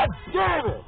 God damn it!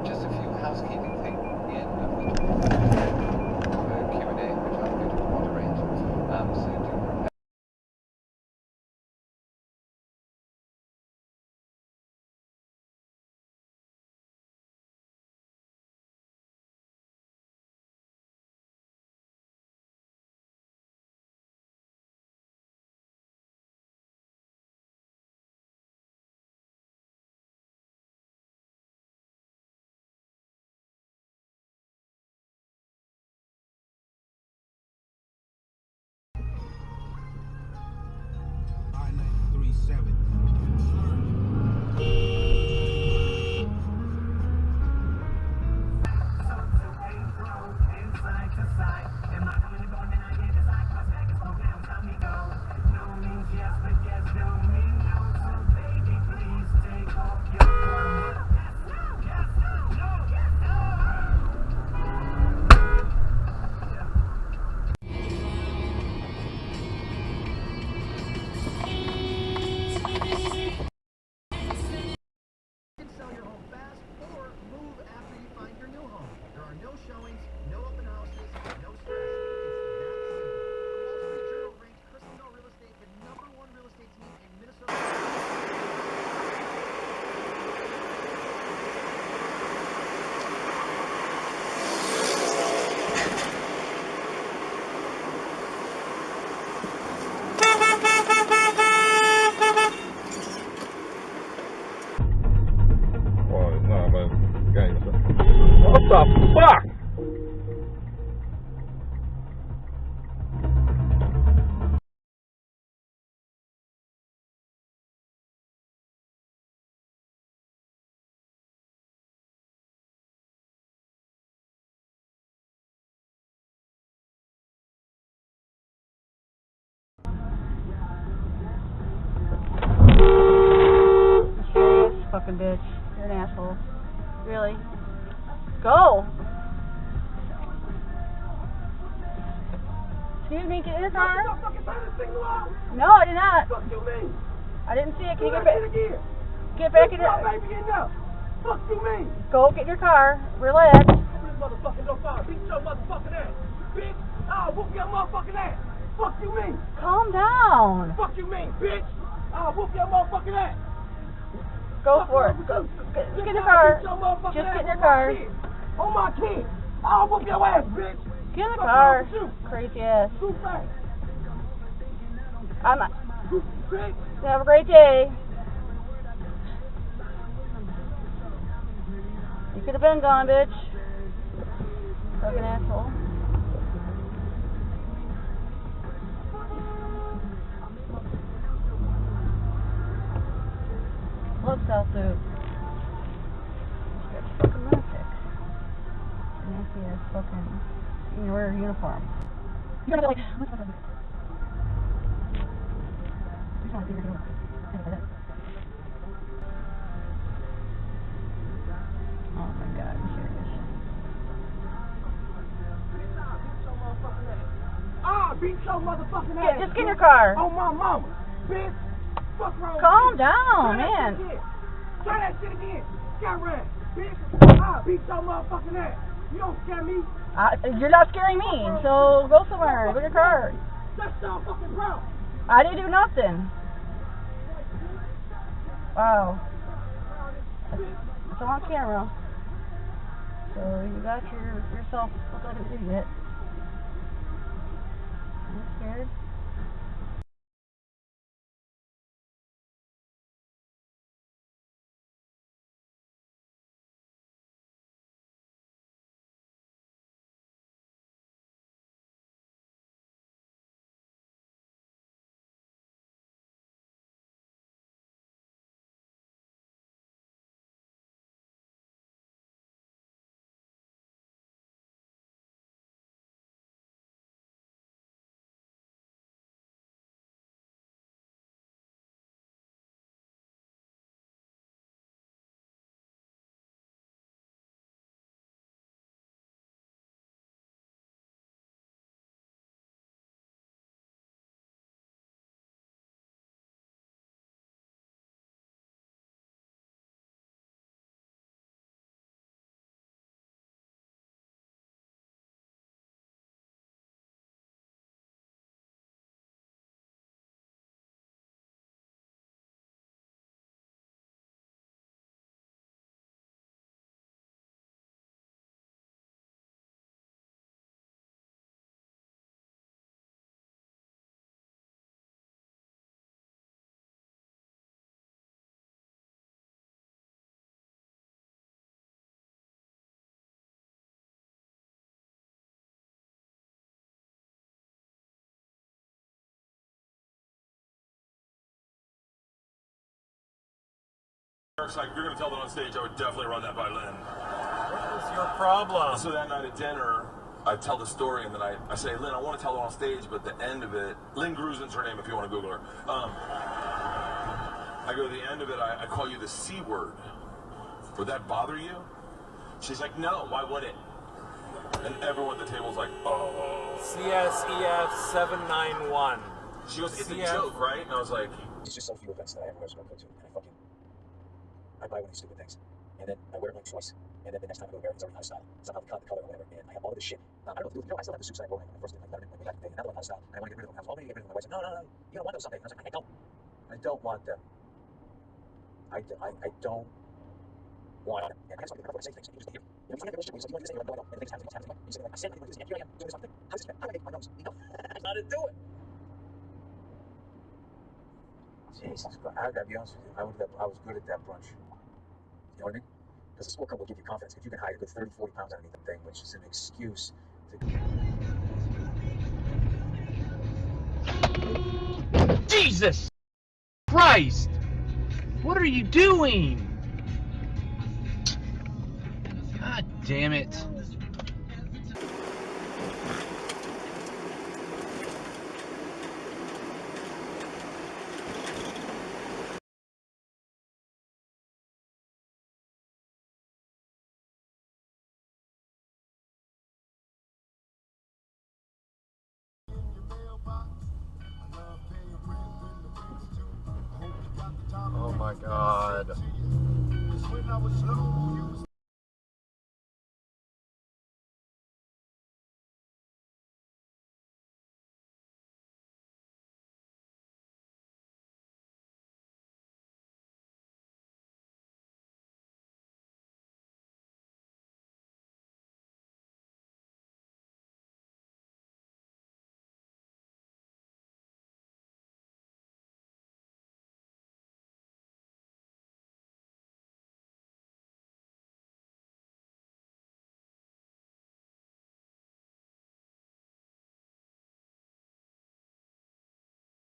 Just a few housekeeping things at the end of the Q&A, which I'm going to moderate. So do prepare. What the fuck? Fucking bitch. You're an asshole. Really? Go! Excuse me, get in the car. No, I did not. I didn't see it. Can you get back? Get back in it. Fuck you mean? Go get in your car. Relax. This motherfucking no fire. Beat your motherfucking ass. Bitch, I'll whoop your motherfucking ass. Fuck you mean? Calm down. Fuck you mean, bitch? I'll whoop your motherfucking ass. Go for it. Go. Get in the car. Just get in your car. On my kid. I'll whoop your ass, bitch. Get in the car. Crazy ass. I'm not. Have a great day. You could have been gone, bitch. Fucking asshole. Look, South Loop. That's fucking lunatic. Nasty ass fucking. You know, wear a uniform. You're gonna get like. What's the fuck? You just want to see what you're doing. Oh my god, I'm serious. Ah, beat your motherfucking ass. Just get in your car. Oh my mama, bitch. Fuck wrong Calm with you? down, Try that man. shit again. Try that shit again. Scare rat, bitch. I'll beat your motherfucking ass. You don't scare me. You're not scaring me, so go somewhere. Go to your car. That's your fucking bro. I didn't do nothing. Wow. It's on camera. So you got yourself look like an idiot. I'm scared. Like, you're going to tell them on stage, I would definitely run that by Lynn. What was your problem? So that night at dinner, I tell the story, and then I say, Lynn, I want to tell it on stage, but the end of it, Lynn Gruzin's her name if you want to Google her. I go to the end of it, I call you the C word. Would that bother you? She's like, no, why would it? And everyone at the table's like, oh. CSEF 791. She goes, it's a joke, right? And I was like, it's just so few events that I ever go to, and I buy one of these stupid things, and then I wear it like twice, and then the next time I go wear it, it's already out of style. Somehow the color or whatever, and I have all of this shit. I don't know what to do. I still have the suits that I wore when I first did my back in the day, and another one out of style, and I want to get rid of them. I was all ready to get rid of them. My wife said, no, you don't want those someday. And I was like, I don't want them. I don't want them. And I just want to say things. You just hear. You know, you just hear. You just hear. No, and things happen. You say, I said, I am doing something. How's this? How do I make my nose? You know, how to do it. Jesus Christ, I gotta be honest with you, I was good at that brunch. You know what I mean? Because the scorecard will give you confidence. If you can hide a good 30, 40 pounds underneath the thing, which is an excuse to... Jesus Christ! What are you doing? God damn it. Oh my God.